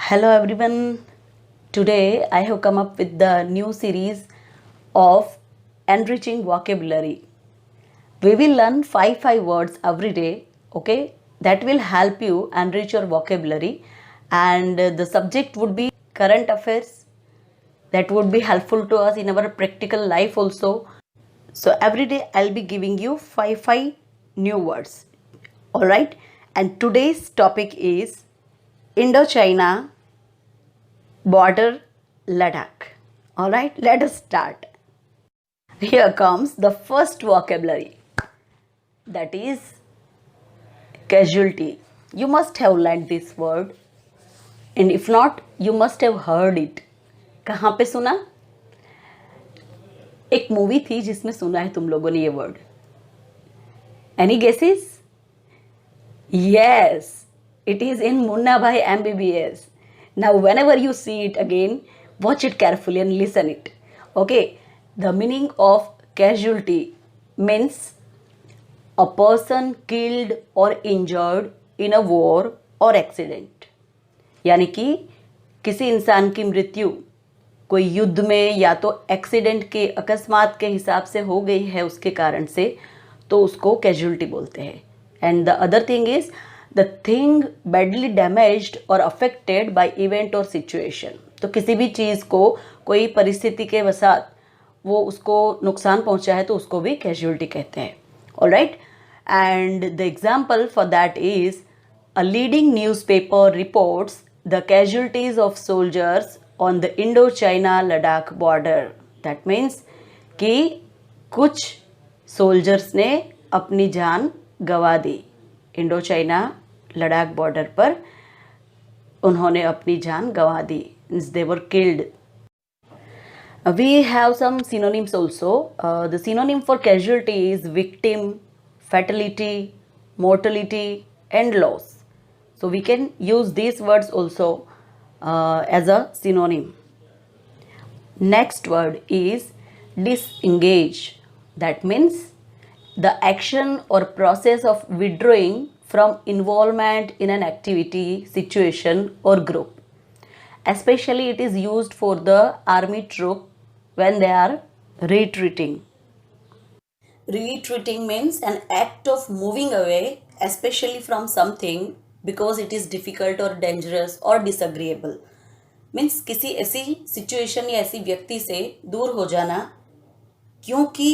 Hello everyone. Today I have come up with the new series of enriching vocabulary. We will learn five words every day, okay? That will help you enrich your vocabulary and the subject would be current affairs. That would be helpful to us in our practical life also. So every day I'll be giving you five new words. All right? And today's topic is Indochina border Ladakh. All right, let us start. Here comes the first vocabulary, that is casualty. You must have learned this word, and if not, you must have heard it. कहाँ पे सुना? एक movie थी जिसमें सुना है तुम लोगों ने ये word. Any guesses? Yes, it is in Munna Bhai MBBS. Now, whenever you see it again, watch it carefully and listen it. Okay, the meaning of casualty means a person killed or injured in a war or accident. यानी कि किसी इंसान की मृत्यु कोई युद्ध में या तो एक्सीडेंट के अकस्मात के हिसाब से हो गई है उसके कारण से, तो उसको कैजुअलिटी बोलते हैं. And the other thing is the thing badly damaged और अफेक्टेड बाय इवेंट और सिचुएशन. तो किसी भी चीज़ को कोई परिस्थिति के वसात वो उसको नुकसान पहुंचा है तो उसको भी कैजुअलिटी कहते हैं. All right, and the example for that is a leading newspaper reports the casualties of soldiers on the Indo China Ladakh border. That means कि कुछ सोल्जर्स ने अपनी जान गंवा दी. इंडो चाइना लद्दाख बॉर्डर पर उन्होंने अपनी जान गंवा दी. They were killed. We have some synonyms also. The synonym for casualty is victim, fatality, mortality, and loss. So we can use these words also as a synonym. Next word is disengage. That means the action or process of withdrawing from involvement in an activity, situation, or group. Especially it is used for the army troop when they are retreating. Retreating means an act of moving away, especially from something because it is difficult or dangerous or disagreeable. Means किसी ऐसी situation या ऐसी व्यक्ति से दूर हो जाना क्योंकि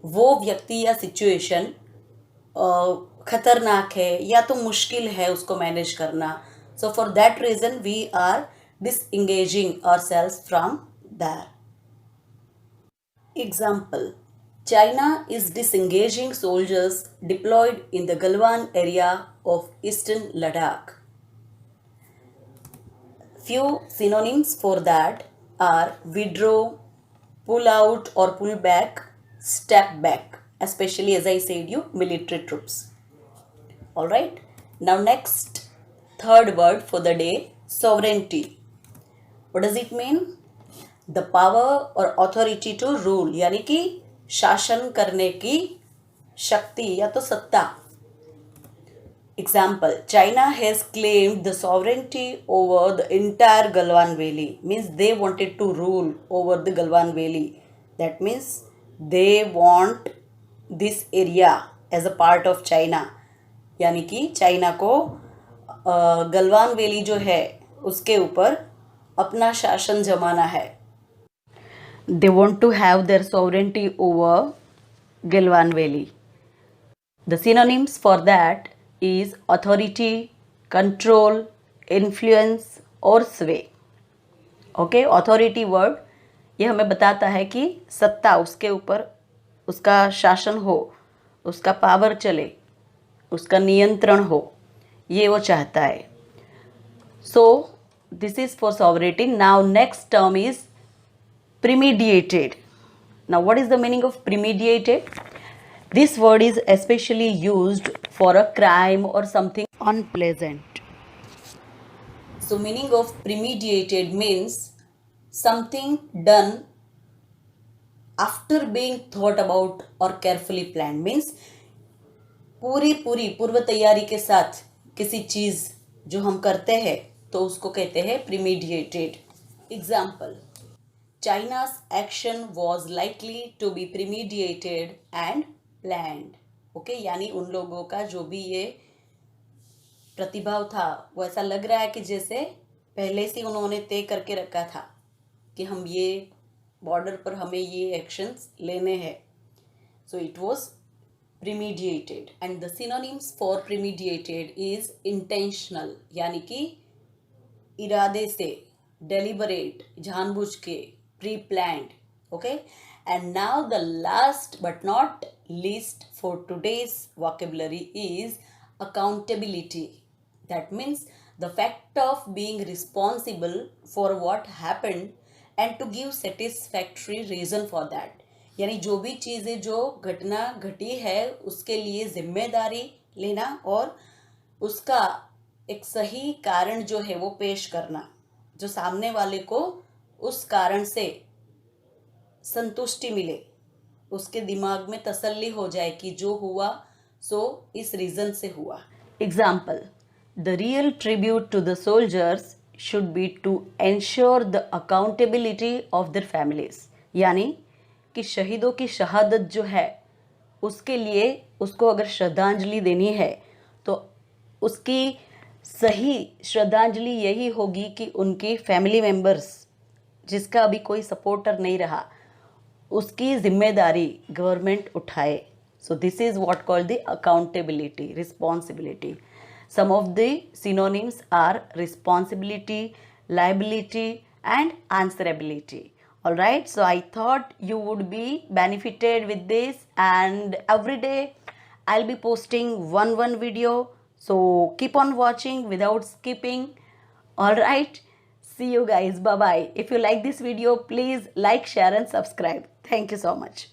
वो व्यक्ति या सिचुएशन खतरनाक है या तो मुश्किल है उसको मैनेज करना. So for that reason we are disengaging ourselves from that. Example, China is disengaging soldiers deployed in the Galwan area of eastern Ladakh. Few synonyms for that are withdraw, pull out or pull back, step back, especially as I said you military troops. All right, now next third word for the day, sovereignty. What does it mean? The power or authority to rule, यानी कि शासन करने की शक्ति या तो सत्ता. Example, China has claimed the sovereignty over the entire Galwan Valley. Means they wanted to rule over the Galwan Valley. That means they want this area as a part of China. यानी कि China को Galwan valley जो है उसके ऊपर अपना शासन जमाना है. They want to have their sovereignty over Galwan Valley. The synonyms for that is authority, control, influence और sway. Okay, authority word ये हमें बताता है कि सत्ता उसके ऊपर उसका शासन हो, उसका पावर चले, उसका नियंत्रण हो, ये वो चाहता है. So this is for sovereignty. Now next term is premeditated. Now what is the meaning of premeditated? This word is especially used for a crime or something unpleasant. So meaning of premeditated means something done after being thought about or carefully planned. Means पूरी पूर्व तैयारी के साथ किसी चीज़ जो हम करते हैं तो उसको कहते हैं premeditated. Example, China's action was likely to be premeditated and planned. Okay, यानी उन लोगों का जो भी ये प्रतिभाव था वो ऐसा लग रहा है कि जैसे पहले से उन्होंने तय करके रखा था कि हम ये बॉर्डर पर हमें ये एक्शंस लेने हैं. So it was premeditated and the synonyms for premeditated is intentional, यानी कि इरादे से, deliberate, जानबूझ के, pre-planned. Okay, and now the last but not least for today's vocabulary is accountability. That means the fact of being responsible for what happened and to give satisfactory reason for that. यानी जो भी चीज़ें जो घटना घटी है उसके लिए जिम्मेदारी लेना और उसका एक सही कारण जो है वो पेश करना, जो सामने वाले को उस कारण से संतुष्टि मिले, उसके दिमाग में तसल्ली हो जाए कि जो हुआ सो इस रीज़न से हुआ. Example, the real tribute to the soldiers should be to ensure the accountability of their families. यानी कि शहीदों की शहादत जो है उसके लिए उसको अगर श्रद्धांजलि देनी है तो उसकी सही श्रद्धांजलि यही होगी कि उनकी फैमिली मेंबर्स जिसका अभी कोई सपोर्टर नहीं रहा उसकी जिम्मेदारी गवर्नमेंट उठाए. So this is what called the accountability, responsibility. Some of the synonyms are responsibility, liability and answerability. All right, so I thought you would be benefited with this, and every day I'll be posting one video, so keep on watching without skipping. All right, see you guys, bye bye. If you like this video, please like, share and subscribe. Thank you so much.